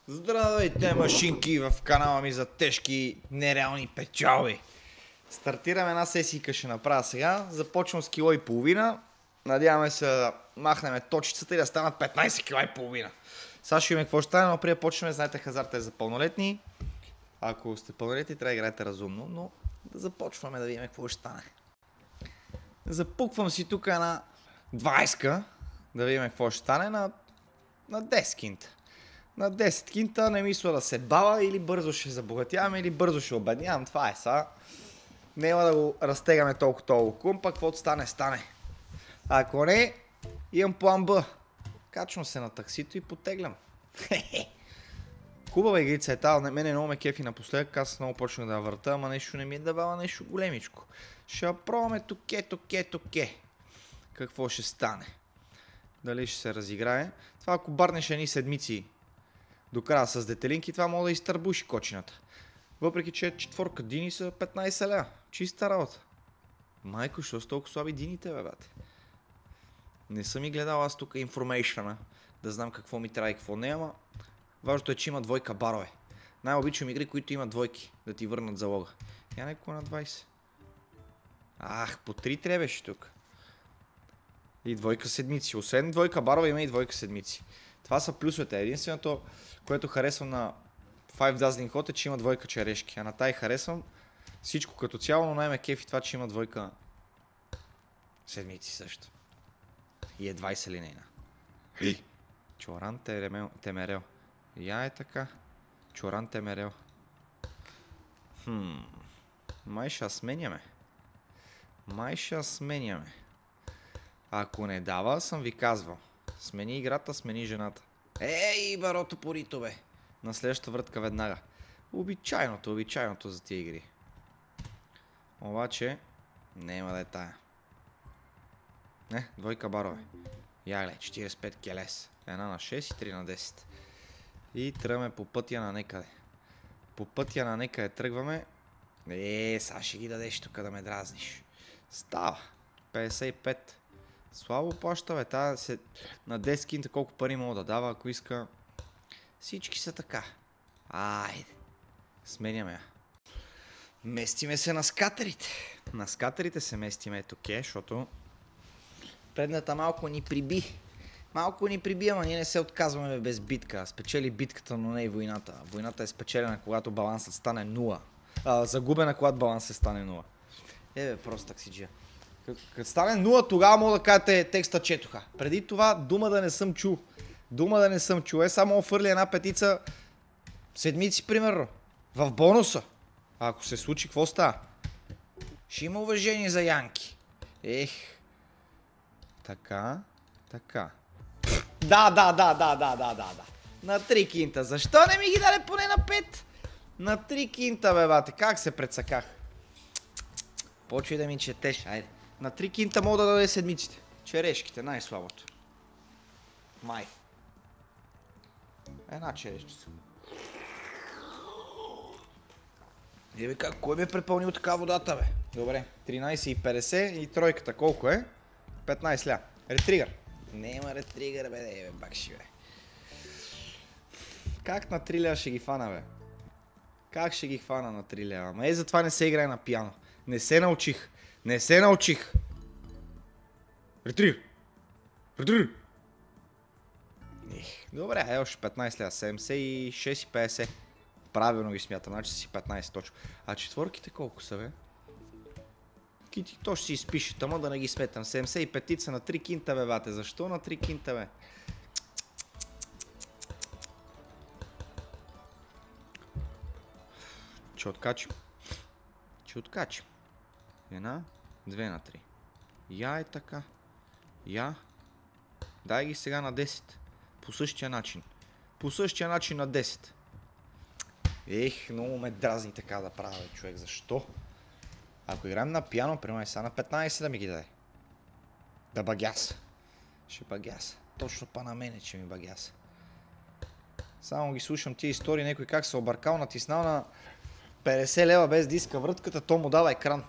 Здравейте, машинки, в канала ми за тежки нереални печалби. Стартираме една сесийка, ще направя сега. Започвам с кило и половина. Надяваме се да махнем точицата и да станат 15 кила и половина. Сега ще видим какво ще стане, но преди да почнем, знаете, хазарта е за пълнолетни. Ако сте пълнолетни, трябва да играете разумно, но да започваме да видим какво ще стане. Запуквам си тук една 20-ка, да видим какво ще стане на 10 кинта. На 10 кинта не мисля да се бава, или бързо ще забогатяваме, или бързо ще обеднявам. Това е сега. Няма да го разтегаме толкова клумпа, каквото стане, стане. Ако не, имам план Б. Качвам се на таксито и потеглям. Хубава игрица е тази, мене много ме кефи напоследък, аз много почнах да я върта, ама нещо не ми е давала, нещо големичко. Ще пробваме токе. Какво ще стане? Дали ще се разиграе? Това ако барнеш едни седмици до края с детелинки, това мога да изтърбуши кочината. Въпреки че четворка дини са 15 ля. Чиста работа. Майко, що са толкова слаби дините, бе, бате? Не съм и гледал аз тук информейшъна, да знам какво ми трябва и какво не, ама важното е, че има двойка барове. Най-обичам игри, които имат двойки, да ти върнат залога. Я някой на 20. Ах, по 3 трябваше тук. И двойка седмици. Освен двойка барове има и двойка седмици. Това са плюсовете. Единственото, което харесвам на Five Dazzling Hot е, че има двойка черешки. А на тай харесвам всичко като цяло, но най-ме кефи това, че има двойка седмици също. И е 20 линейна. Чоран темерел. Я е така. Чоран темерел. Май ще сменяме. Ако не дава, съм ви казвал. Смени играта, смени жената. Ей, барото порито, бе! На следващата вратка веднага. Обичайното за тия игри. Обаче, няма да е тая. Не, двойка барове. Яле, 45 келес. Една на 6 и 3 на 10. И тръгваме по пътя на некъде. Тръгваме. Сега ще ги дадеш тук да ме дразниш. Става. 55. Слабо плаща, бе. Тази на 10 кинта колко пари мога да дава, ако иска. Всички са така. Айде. Сменяме я. Местиме се на скатерите. На скатерите се местиме тук, защото предната малко ни приби. Ама ние не се отказваме без битка. Спечели битката, но не и войната. Войната е спечелена, когато балансът стане 0. Загубена, когато балансът стане 0. Бе, просто таксиджия. Като стане 0, тогава мога да кажете текста четоха. Преди това дума да не съм чул. Само офърли една петица седмици, примерно. В бонуса. А ако се случи, какво става? Ще има уважение за Янки. Така. Да. На 3 кинта. Защо не ми ги даде поне на 5? На 3 кинта, бе, бате. Как се прецаках? Почвай да ми четеш, айде. На 3 кинта мога да даде седмиците. Черешките, най-слабото. Май. Една черешчица. Как, кой ми е препълнил така водата, бе? Добре, 13,50 и тройката колко е? 15 ля. Ретригър. Нема ретригър, бе, бакши, бе. Как на 3 ля ще ги фана, бе? Как ще ги хвана на 3 лева? Ама затова не се играе на пиано. Не се научих. Ретригър. Добре, още 15 лева. 76,50. Правилно ги смятам, значи си 15 точно. А четворките колко са, бе? Кити, то ще си изпише, тъма да не ги сметам. 75 на 3 кинта, бе, бате. Защо на 3 кинта, бе? Ще откачим. Една, 2 на 3. Я е така. Дай ги сега на 10. По същия начин на 10. Много ме дразни така да правя, бе, човек. Защо? Ако играем на пиано, примерно сега на 15 да ми ги даде. Да багяса. Ще багяса. Точно па на мене, че ми багяса. Само ги слушам тия истории, някой как се объркал, натиснал на 50 лева без диска вратката, то му дава екран.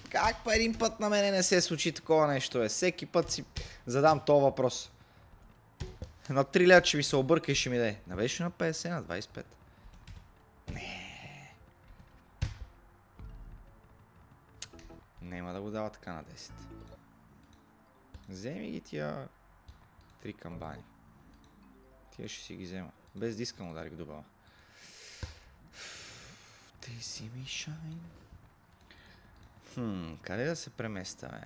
Как па един път на мене не се случи такова нещо, бе? Всеки път си задам този въпрос. На 3 лева ще ми се обърка и ще ми даде. Не беше на 50, на 25. Не. Нема да го дава така на 10. Вземи ги тия 3 камбани. Тия ще си ги взема. Без да искам ударих добава. Ти си ми шайн. Къде да се преместа, бе?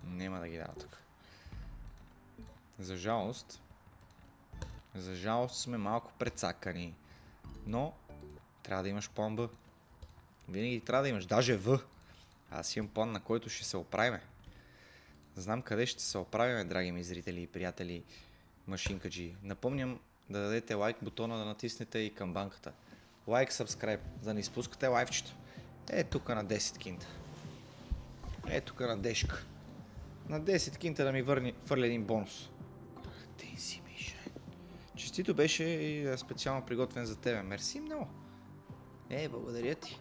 Нема да ги дава тук. За жалост сме малко прецакани. Но трябва да имаш план Б. Винаги трябва да имаш, даже В. Аз имам план, на който ще се оправиме. Знам къде ще се оправиме, драги ми зрители и приятели машинкаджи. Напомням да дадете лайк бутона, да натиснете и камбанката. Лайк, сабскрайб, за да не изпускате лайвчето. Тук на 10 кинта. Тук на дешка. На 10 кинта да ми фърли един бонус. Ти си, Миша. Честито беше и специално приготвен за тебе. Мерси много. Благодаря ти.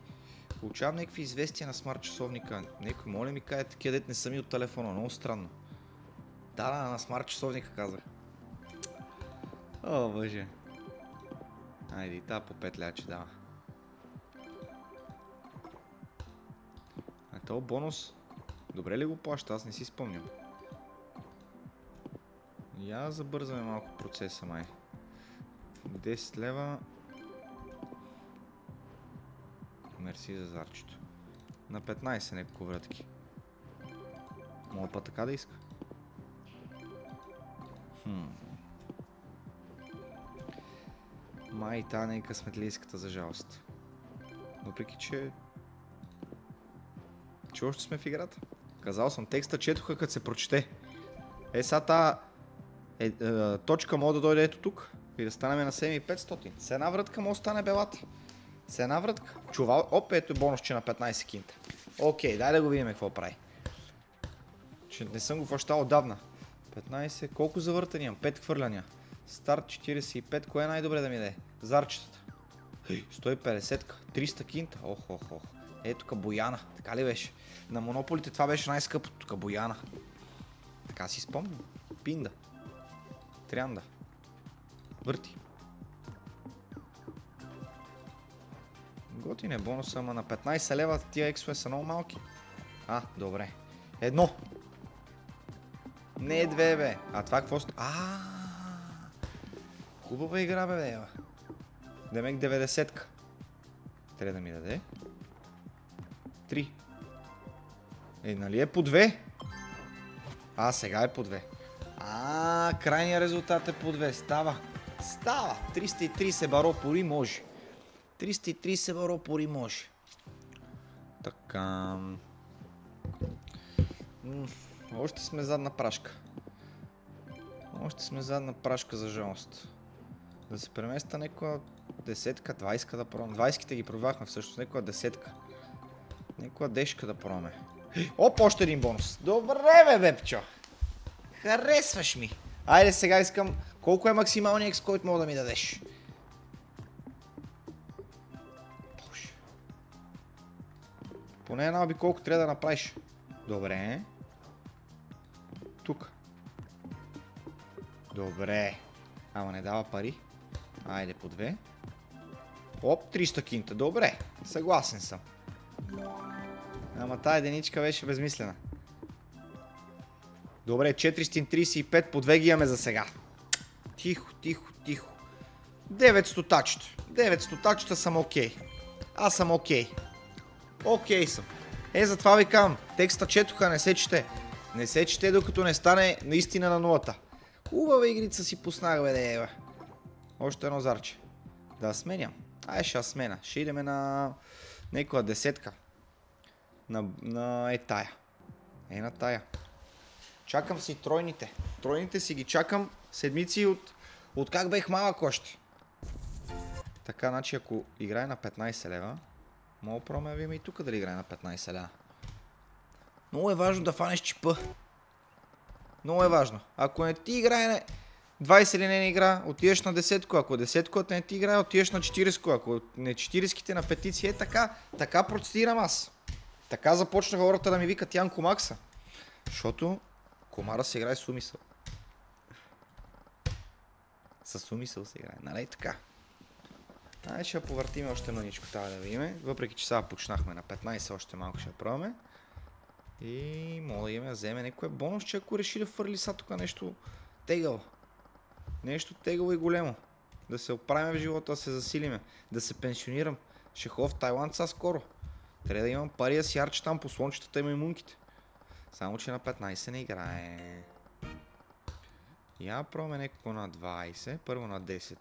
Получавам някакви известия на смарт часовника. Некой, моля ми каже, такива дет не са ми от телефона. Много странно. Да, на смарт часовника казах. О, бъже. Айде, и тази по 5 ляче дава. А този бонус, добре ли го плаща? Аз не си спомням. Я забързаме малко процеса, май. 10 лева. Мерси за зарчето. На 15 някакво вратки. Мога па така да иска. Май та не е късметлийската, за жалост. Въпреки, че още сме в играта. Казал съм, текста четоха като се прочете. Сега тази точка може да дойде ето тук и да станем на 7500. С една вратка може да стане белата. С една вратка. Чувал, ето бонусче на 15 кинта. Окей, дай да го видим какво прави. Че не съм го фащал отдавна. 15, колко завъртания имам? 5 хвърляния. Старт 45, кое е най-добре да ми даде? Зарчетата. 150-ка, 300 кинта. Ох. Ето тук Бояна, така ли беше? На монополите това беше най-скъпото, тук Бояна. Така си спомням. Пинда. Трянда. Върти. Готин е бонуса, ама на 15 лева тия ексове са много малки. Добре. Едно. Не две, бе. А това какво сте? Хубава игра, бе, ева. Демек 90-ка. Трябва да ми даде. 3. Нали е по 2? Сега е по 2. Крайният резултат е по 2. Става. 330 баро пори може. 330 баро пори може. Така. Още сме задна прашка. За жалост. Да се преместа някоя 10-ка, 20-ка да пробваме. 20-ките ги пробвахме всъщност, някоя 10-ка. Някоя дешка да пробваме. Още един бонус. Добре, бе, пчо. Харесваш ми. Айде сега искам... Колко е максималният екс, който мога да ми дадеш? Боже. Поне една би колко трябва да направиш. Добре. Тук. Добре. Ама не дава пари. Айде по 2. 300 кинта. Добре. Съгласен съм. Ама тая единичка беше безмислена. Добре, 435 по 2 ги имаме за сега. Тихо. 900 тачета. 900 тачета съм окей. Аз съм окей. Окей съм. Затова ви казвам. Текста четоха, не се чете. Не се чете, докато не стане наистина на нулата. Хубава игрица си пуснах, бе, ева. Още едно зарче. Да сменям. Ще смена. Ще идеме на някоя 10-ка. На тая. На тая. Чакам си тройните. Тройните си ги чакам седмици от как бех малък още. Така, значи ако играе на 15 лева, мога да пробваме да видим и тук дали играе на 15 лева. Много е важно да фанеш чипа. Много е важно. Ако не ти играе на 20 линейна игра, отидеш на 10-ко. Ако 10-ко не ти играе, отидеш на 40-ко. Ако не 40-ките на петиция, така процедирам аз. Така започнаха хората да ми викат Янко Макса. Защото комара се играе с умисъл. С умисъл се играе, нали така? Айде ще я повъртим още мъничко тази да видим. Въпреки че сега почнахме на 15, още малко ще я пробваме. И мога да имаме да вземе някое бонус, че ако реши да фърли са тук нещо тегъл. Нещо тегъл и големо. Да се оправим в живота, да се засилиме. Да се пенсионирам. Ще ходя в Тайланд са скоро. Трябва да имам пари да си ярче там по слончетата и маймунките. Само че на 15 не играе. Я пробваме някакво на 20. Първо на 10.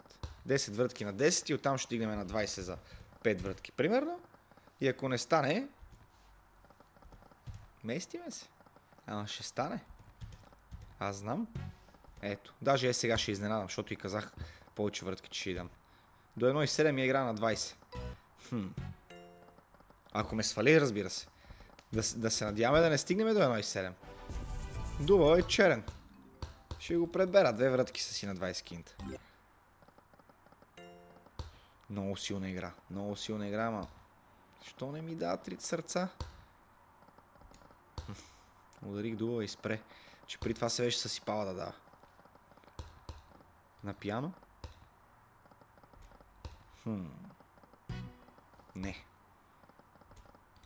10 въртки на 10 и оттам ще стигнем на 20 за 5 въртки. Примерно. И ако не стане... Местиме се. Ама ще стане. Аз знам. Ето. Даже сега ще изненадам, защото и казах повече въртки, че ще идам. До 1,7 я игра на 20. Ако ме свали, разбира се. Да се надяваме да не стигнем до 1,7. Дуба е черен. Ще го пребера. 2 вратки са си на 20 кинта. Много силна игра. Много силна игра, ама... Що не ми дава 3 сърца? Ударих дуба и спре. Че при това се беше съсипала да дава. На пиано? Не.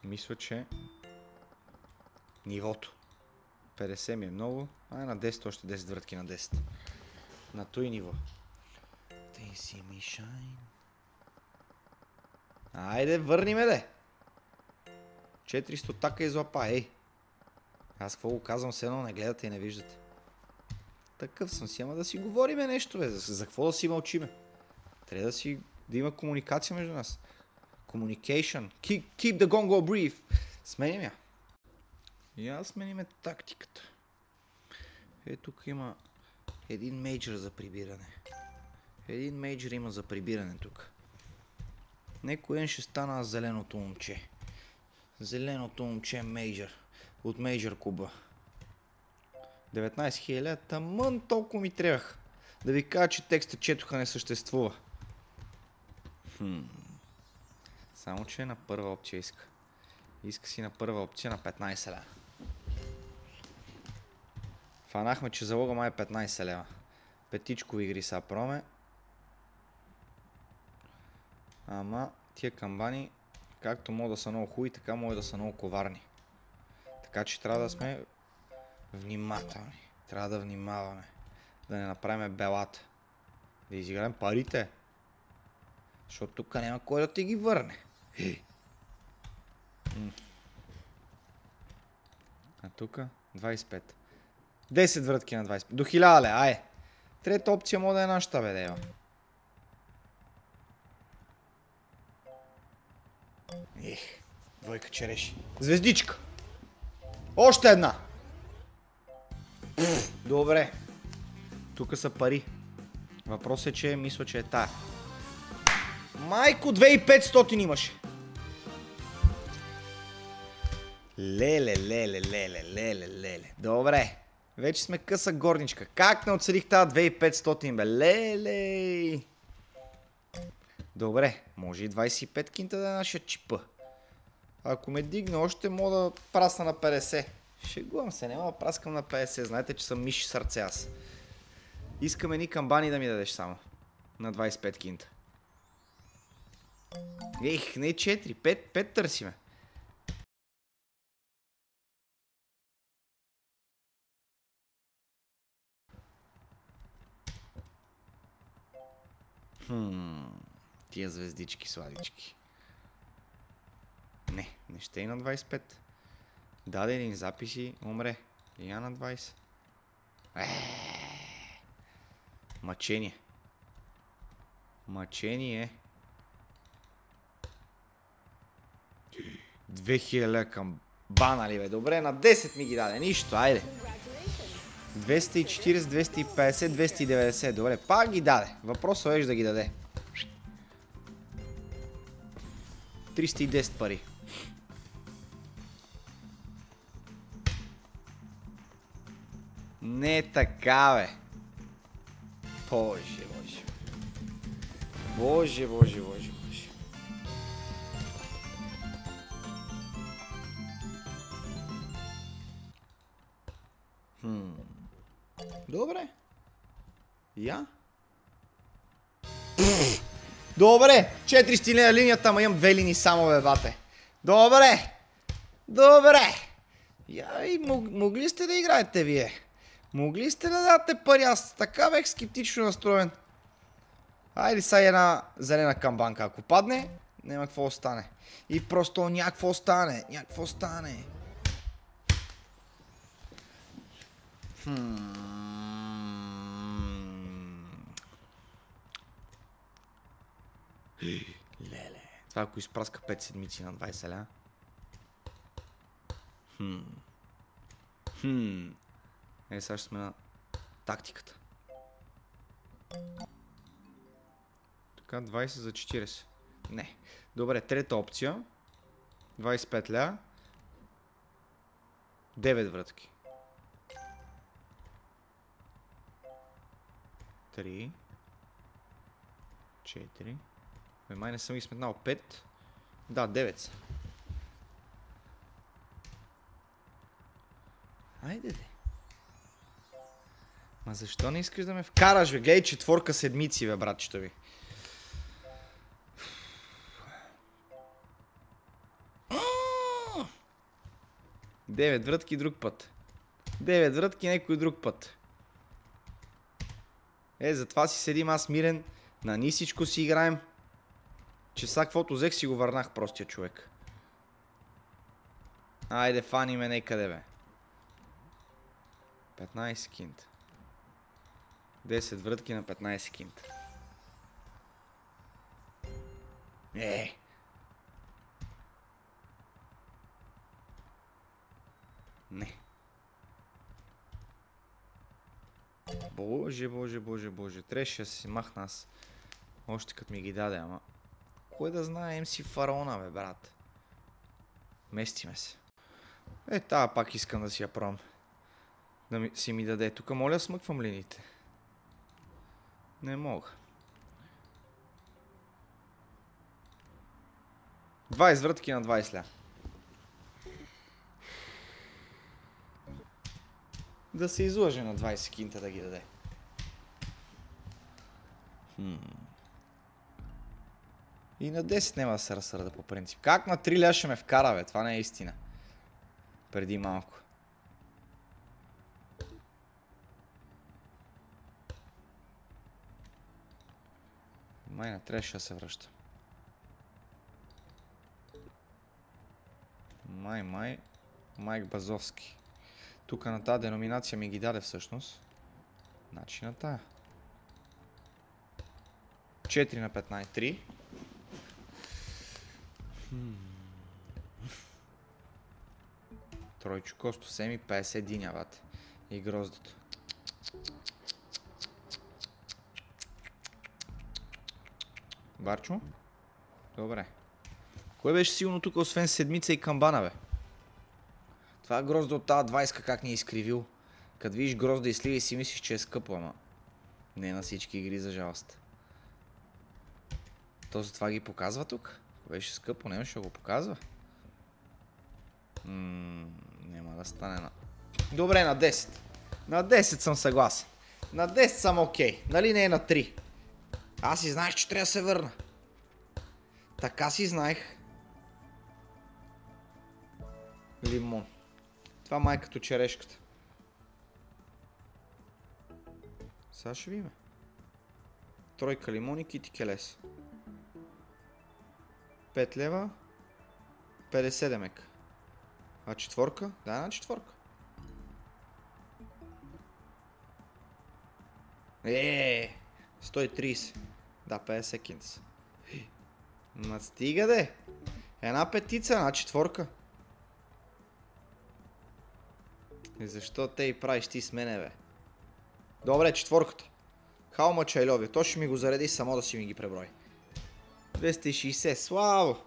Мисля, че... Нивото. 50 ми е много. На 10, още 10 вратки на 10. На той ниво. They see me shine. Айде, върни ме, де! 400 така излапа, ей! Аз какво го казвам, все едно не гледате и не виждате. Такъв съм си, ама да си говориме нещо, бе. За какво да си мълчиме? Трябва да има комуникация между нас. Communication. Keep the gongo brief. Сменим я. И аз смениме тактиката. Тук има един мейджор за прибиране. Един мейджор има за прибиране тук. Некой ден ще стана зеленото момче. Зеленото момче мейджор. От мейджор куба. 19 000, тъмън толкова ми трябвах. Да ви кажа, че текста четоха не съществува. Само, че на първа опция иска. Иска си на първа опция на 15 лева. Фанахме, че залога май е 15 лева. Петичкови игри са проме. Ама тия камбани, както могат да са много хубави, така могат да са много коварни. Така че трябва да сме внимателни. Трябва да внимаваме. Да не направим белата. Да изиграем парите. Защото тук няма кой да ти ги върне. А тук 25. 10 вратки на 20. До 1000 ле, ай. Трета опция може да е нашата, бе, дева. Двойка череши. Звездичка. Още една. Добре. Тук са пари. Въпросът е, че мисля, че е тая. Майко, 2500 имаше. Леле. Добре. Вече сме къса горничка. Как не отсъдих тази 2500, бе? Леле. Добре. Може и 25 кинта да е нашия чипа. Ако ме дигне още, мога да прасна на 50. Шегувам се, няма да праскам на 50. Знаете, че съм миши сърце аз. Искаме ни камбани да ми дадеш само. На 25 кинта. Не 4, 5 търсиме. Тия звездички сладички. Не ще и на 25. Даде един записи, умре. И я на 20. Мъчение. Мъчение. 2000 към бана ли, бе? Добре, на 10 ми ги даде. Нищо, айде. 240, 250, 290. Добре, пак ги даде. Въпросът е да ги даде. 310 пари. Не е така, бе. Боже. Добре. Я? Добре! 400 линия линията, ама имам 2 линии само, бе, бате. Добре! Добре! Я и могли сте да играете вие. Могли сте да дадете пари, аз така бех скептично настроен. Айде сега една зелена камбанка. Ако падне, няма какво остане. И просто някакво остане. Някакво остане. Леле. Това ако изпраска 5 седмици на 20 ля. Сега ще сме на тактиката. Така, 20 за 40. Не. Добре, трета опция. 25 ля. 9 врътки. 3. 4. Май не съм ги сметнал. 5. Да, 9 са. Айде де. Ма защо не искаш да ме вкараш, бе? Гледай, четворка седмици, бе, братчето ви. Девет врътки друг път. 9 врътки някой друг път. Затова си седим аз мирен. На нисичко си играем. Че са каквото взех си го върнах простия човек. Айде, фани ме некъде, бе. 15 кинт. 10 врътки на 15 кинт. Не. Боже, боже, боже, боже. Трябваше да си махна аз. Още като ми ги даде, ама. Кой да знае, MC фараона, бе, брат. Местиме се. Тая пак искам да си я пробвам. Да си ми даде. Тук моля смъквам линиите. Не мога. 20 врътки на 20 ля. Да се излъже на 20 кинта да ги даде. И на 10 няма да се разсърда по принцип. Как на 3 ля ще ме вкара, бе? Това не е истина. Преди малко. Май не трябваше да се връща. Майк Базовски. Тук на тази деноминация ми ги даде всъщност. Значи на тая. 4 на 15. 3. Тройчо Косто, 7 50 диня, бате. И гроздото. Барчо? Добре. Кой беше силно тук, освен седмица и камбана, бе? Това грозда от тази 20 как ни е изкривил. Като видиш грозда и сливи си мислиш, че е скъпо, ама не на всички игри, за жалост. То за това ги показва тук? Беше скъпо, нямаше да го показва. Няма да стане на... Добре, на 10. На 10 съм съгласен. На 10 съм окей. Нали не е на 3? Аз си знаех, че трябва да се върна. Така си знаех. Лимон. Това май като черешката. Сега ще видим. Тройка лимон и кити келес. 5 лева. 50 демек. А четворка? Да, на четворка. 130. Да, 50 кинтс. Ма стига де. Една петица, една четворка. И защо те и правиш ти с мене, бе? Добре, четворката. How much I love you. То ще ми го зареди само да си ми ги преброи. 260, славо!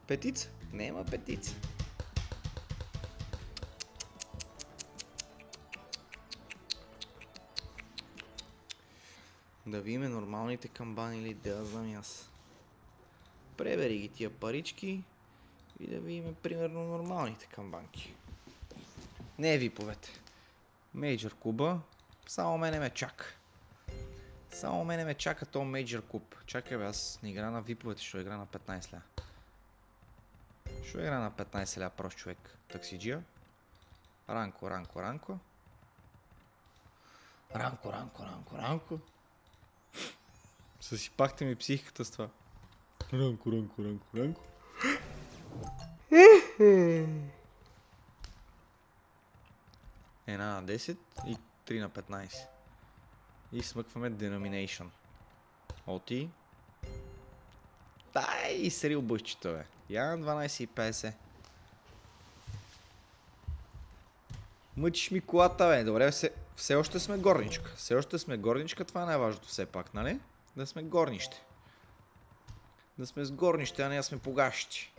Петица? Нема петица. Да видиме нормалните камбани или да знам аз. Пребери ги тия парички и да видиме примерно нормалните камбанки. Не виповете. Мейджор куба. Само мене ме чака. Само мене ме чака то мейджор куб. Чакай бе, аз не игра на виповете, ще игра на 15 ля. Ще игра на 15 ля прост човек. Таксиджия. Ранко, ранко, ранко. Ранко, ранко, ранко, ранко. Съсипахте ми психиката с това. Ранко, ранко, ранко, ранко. Една на 10 и 3 на 15. И смъкваме Denomination. Оти. Дай и срил бъщето, бе. Я на 12,50. Мъчиш ми колата, бе. Добре, все още сме горничка. Все още сме горничка, това е най-важното все пак, нали? Да сме горнище. Да сме с горнище, а не да сме погащи.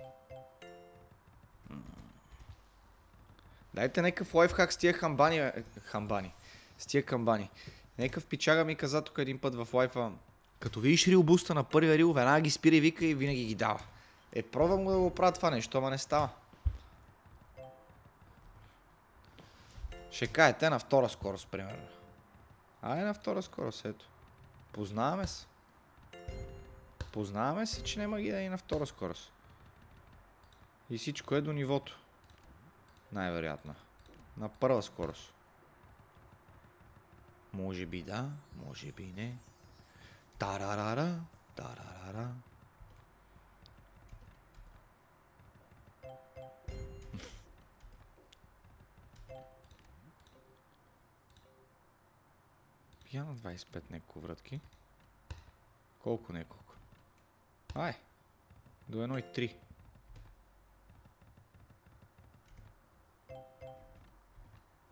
Дайте някакъв лайфхак с тия хамбани, бе. Хамбани. С тия камбани. Някакъв пичага ми каза тук един път в лайфа. Като видиш рил буста на първия рил, веднага ги спира и вика и винаги ги дава. Пробвам го да го правя това нещо, ама не става. Ще кажете на втора скорост, примерно. Ай на втора скорост, ето. Познаваме се. Познаваме се, че няма ги да и на втора скорост. И всичко е до нивото. Най-вероятно. На първа скорост. Може би да, може би не. Тарарара, тарарара. Я на 25 няколко вратки. Колко неколко? Ай! До 1,3.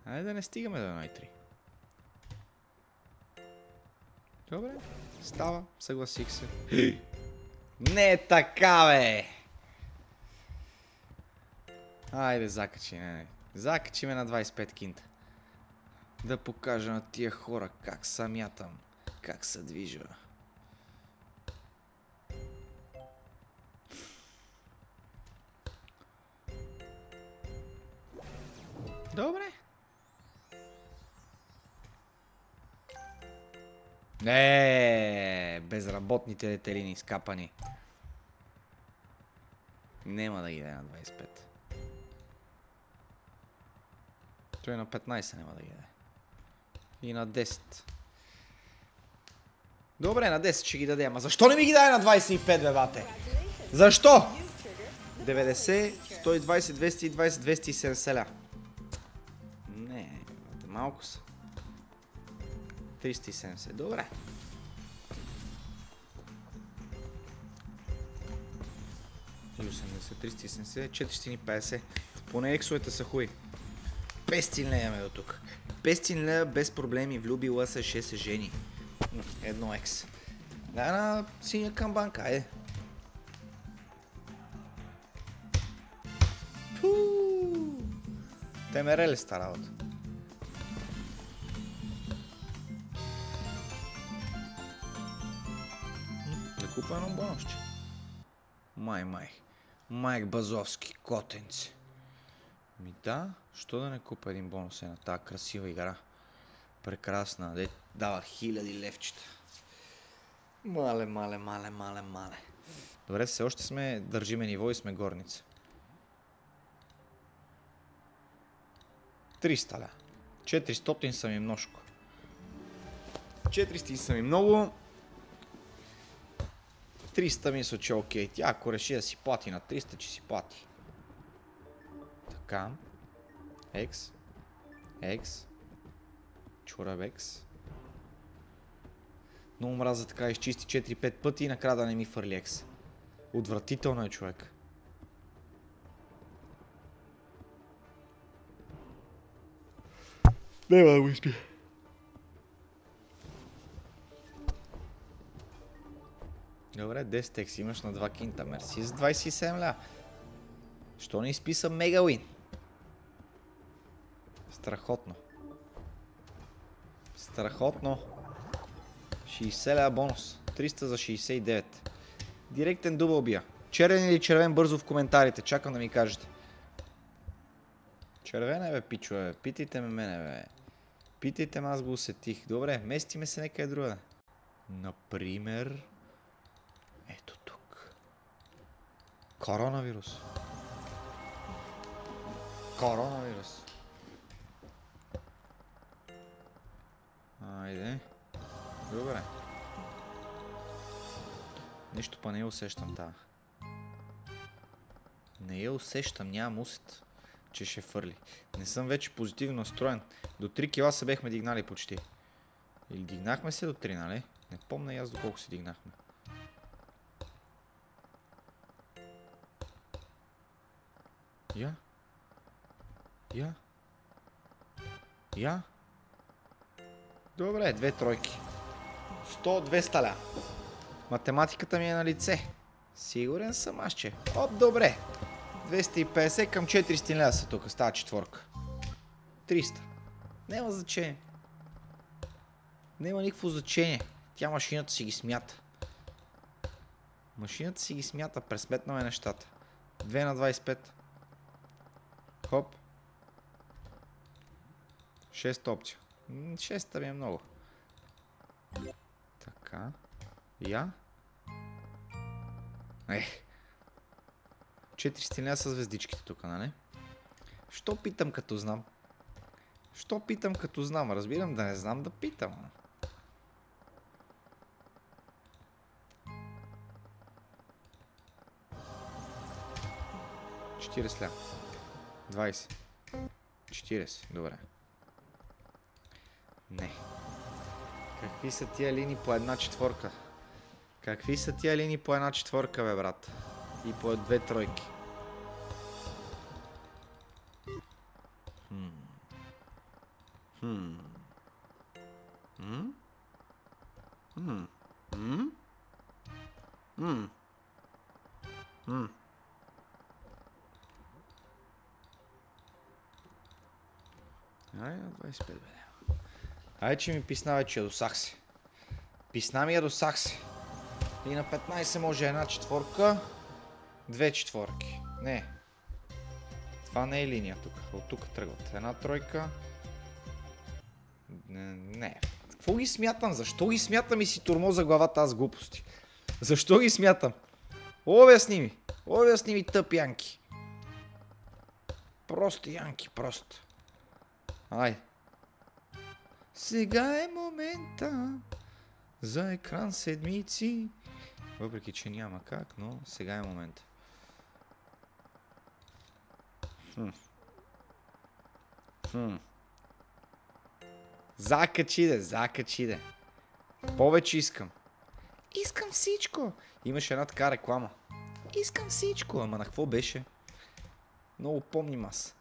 Айде да не стигаме до 1,3. Добре, става, съгласих се. Не е така, бе! Айде, закачи, не. Закачи ме на 25 кинта. Да покажа на тия хора как самятам, как се движа. Добре. Безработните детелини изкапани. Нема да ги даде на 25. Той на 15 няма да ги даде. И на 10. Добре, на 10 ще ги даде. Ама защо не ми ги даде на 25, бе, бате? Защо? 90, 120, 220, 270 ля. Не, малко са. 370, добре. И 80, 370, 450. Поне ексовете са хуй. 500 лея ме до тук. 500 лея без проблеми, влюбила се, ще се жени. Едно екс. Дай на синя камбанка, айде. Те ме рели ста работа. Да купа едно бонусче. Майк Базовски, котенци. Ми да, що да не купа един бонус на тази красива игра. Прекрасна, де дава 1000 левчета. Мале. Добре, все още сме, държиме ниво и сме горница. 300 ля. 400 са ми множко. 400 са ми много. 300 мисля, че окей. Тя ако реши да си плати на 300, че си плати. Така. Екс. Чурабекс. Много мраза така изчисти 4-5 пъти и накрая да не ми фърли екс. Отвратително е, човек. Няма да го изпия. Добре, 10 екс имаш на 2 кинта. Мерси за 27 ля. Що не изписа мега уин? Страхотно. 60 ля бонус. 300 за 69. Директен дубъл бия. Черен или червен бързо в коментарите. Чакам да ми кажете. Червена бе, пичове, питайте ме мене бе. Питайте ме, аз го усетих. Добре, местиме се някъде друга. Например... Ето тук. Коронавирус. Коронавирус. Айде. Добре. Нещо па не я усещам тая. Не я усещам, нямам усет, че ще фърли. Не съм вече позитивно настроен. До 3 кила се бехме дигнали почти. Или дигнахме се до 3, нали? Не помня и аз доколко се дигнахме. Я? Я? Я? Добре, 2 тройки. 100-200 ля. Математиката ми е на лице. Сигурен съм аз, че. Оп, добре. 250 към 400 ля са тук. Става четворка. 300. Няма значение. Няма никакво значение. Тя машината си ги смята. Машината си ги смята. Пресметнаме нещата. 2 на 25. Хоп. 6 опция. 6-та ми е много. Така. Я. 400 ля са звездичките тук, нали? Що питам като знам? Що питам като знам? Разбирам да не знам да питам. $40 ля. 20. 40. Добре. Не. Какви са тия линии по една четворка? Какви са тия линии по една четворка, бе, брат? И по 2 тройки. Ай, на 25, бе. Ай, че ми писна вече, досах се. Писна ми досах се. И на 15 може една четворка, 2 четворки. Не. Това не е линия тук. От тук тръгват. Една тройка. Не. Какво ги смятам? Защо ги смятам и си тормоза главата аз глупости? Защо ги смятам? Обясни ми. Обясни ми, тъп янки. Просто янки, просто. Ай. Сега е момента за екран седмици. Въпреки, че няма как, но сега е момента. Закачи де. Повече искам. Искам всичко. Имаше една така реклама. Искам всичко. Ама на какво беше? Много помним аз.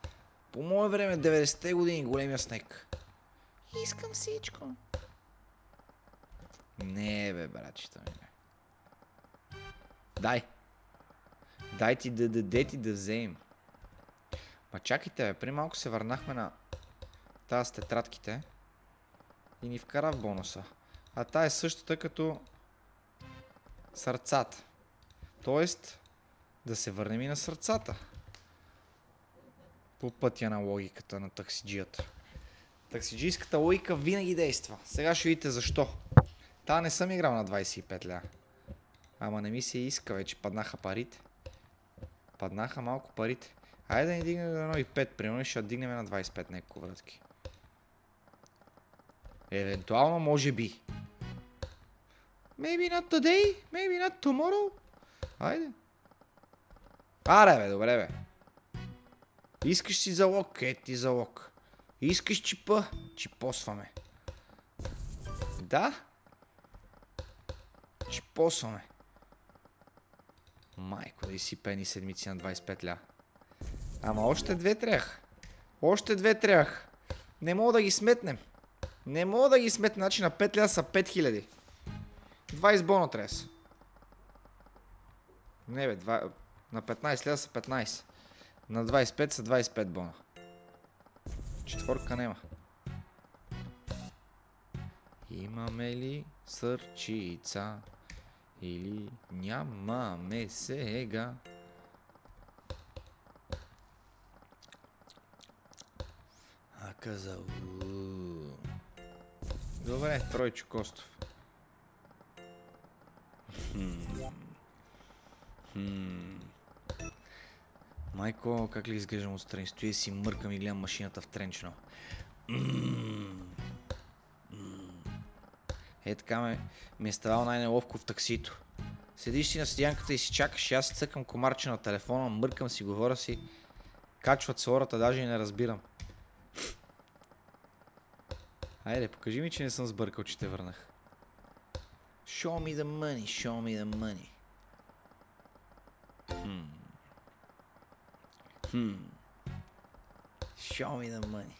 По мое време, 90-те години, големия снег. Искам всичко. Не, бе, братчета ми. Дай. Дай ти да даде ти да вземем. Ма чакайте, бе, преди малко се върнахме на тази с тетрадките и ни вкара в бонуса. А та е същата като сърцата. Тоест, да се върнем и на сърцата. По пътя на логиката на таксиджията. Таксиджийската логика винаги действа. Сега ще видите защо. Та не съм играл на 25 ля. Ама не ми се иска вече, паднаха парите. Паднаха малко парите. Айде да ни дигнем до 1,5, примерно ще дигнем на 25 някакво вратки. Евентуално може би. Maybe not today, maybe not tomorrow. Айде. Аре бе, добре бе. Искаш си залог, ти залог. Искаш чипа, чипосваме. Да? Чипосваме. Майко, да изсипе ни седмици на 25 ля. Ама още 2 трябвах. Още 2 трябвах. Не мога да ги сметнем. Не мога да ги сметнем. Значи на 5 ля са 5000. 20 бона трябва са. Не бе, на 15 ля са 15. На 25 са 25 бона. Четворка нема. Имаме ли сърчица? Или нямаме сега? каза. Добре, Тройчо Костов. Майко, как ли изглеждам отстрани? Стоя си, мъркам и гледам машината в тренчно. Е, така ми е ставало най-неловко в таксито. Седиш си на седянката и си чакаш, аз си цъкам комарче на телефона, мъркам си, говоря си. Качват се хората, даже и не разбирам. Айде, покажи ми, че не съм сбъркал, че те върнах. Show me the money, show me the money. Show me the money.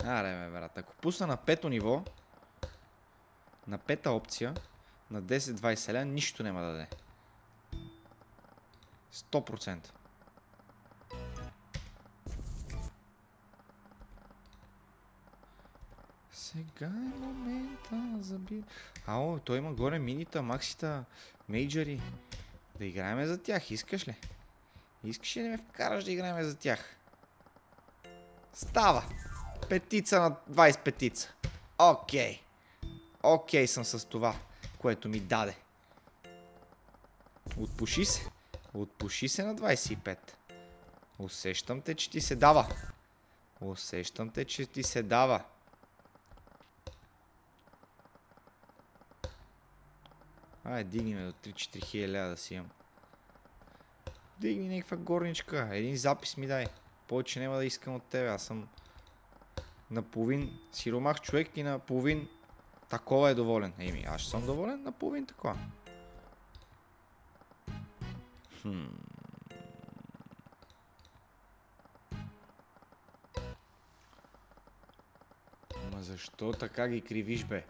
Аре, бе, брат, ако пусна на пето ниво, на пета опция, на 10-20 ля, нищо няма да даде. 100%. Сега е момента за би... Ао, той има горе минита, максита, мейджори. Да играем за тях, искаш ли? Искаш ли да ме вкараш да играем за тях? Става! Петица на 25. Окей. Окей съм с това, което ми даде. Отпуши се. Отпуши се на 25. Усещам те, че ти се дава. Усещам те, че ти се дава. Ай, дигни ме до 3-4 хиляди да си имам. Дигни някаква горничка. Един запис ми дай. Повече няма да искам от тебе. Аз съм наполовин сиромах човек и наполовин такова е доволен. Еми, аз съм доволен, наполовин такова. Ама защо така ги кривиш, бе?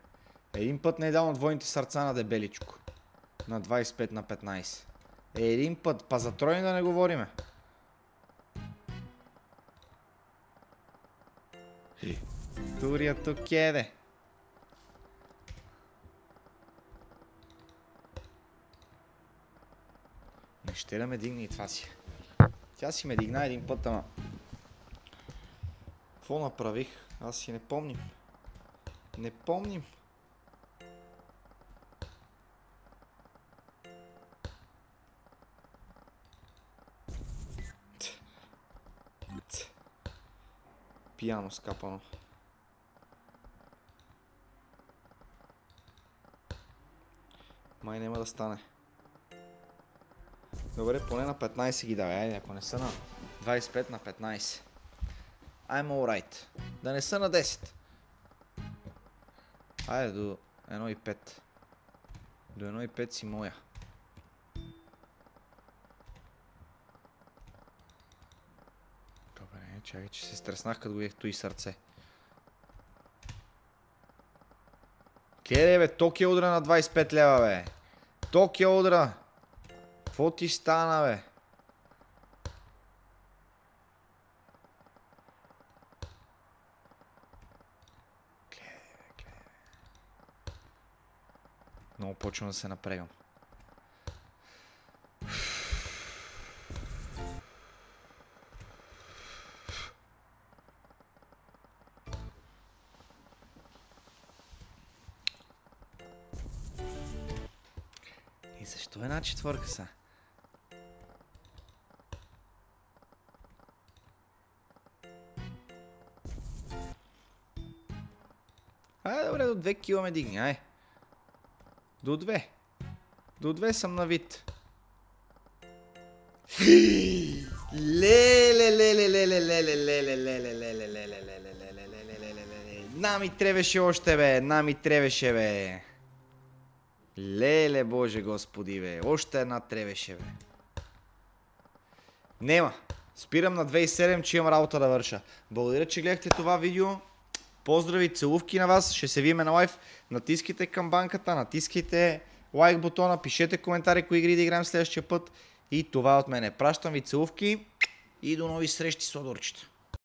Един път не е дал на двойните сърца на дебеличко. На 25 на 15. Един път, па за тройни да не говориме. Турия тук еде. Не ще да ме дигне и това си. Тя си ме дигна един път, ама... Какво направих? Аз си не помним. Не помним. Пияно скапано. Май няма да стане. Добре, поне на 15 ги давай. Айде, ако не са на 25 на 15. I'm alright. Да не са на 10. Айде до 1,5. До 1,5 си моя. Добре, чакай, че се стреснах, като го ехто и сърце. Кере, бе, ток е удра на 25 лева, бе. Ток е удра. Какво ти стана, бе? Гледай. Много почвам да се напрегам. И защо една четвърка са? Айде, добре, до 2 кила ме дигни, ай. До 2. До 2 съм на вид. На ми трябваше още, бе. Една ми трябваше, бе. Леле, Боже Господи, бе. Още една трябваше, бе. Нема. Спирам на 2,7, че имам работа да върша. Благодаря, че гледахте това видео. Поздрави, целувки на вас. Ще се видим на лайв. Натискайте камбанката, натискайте лайк бутона, пишете коментари кои игри да играем следващия път. И това от мене. Пращам ви целувки и до нови срещи, сладурчета.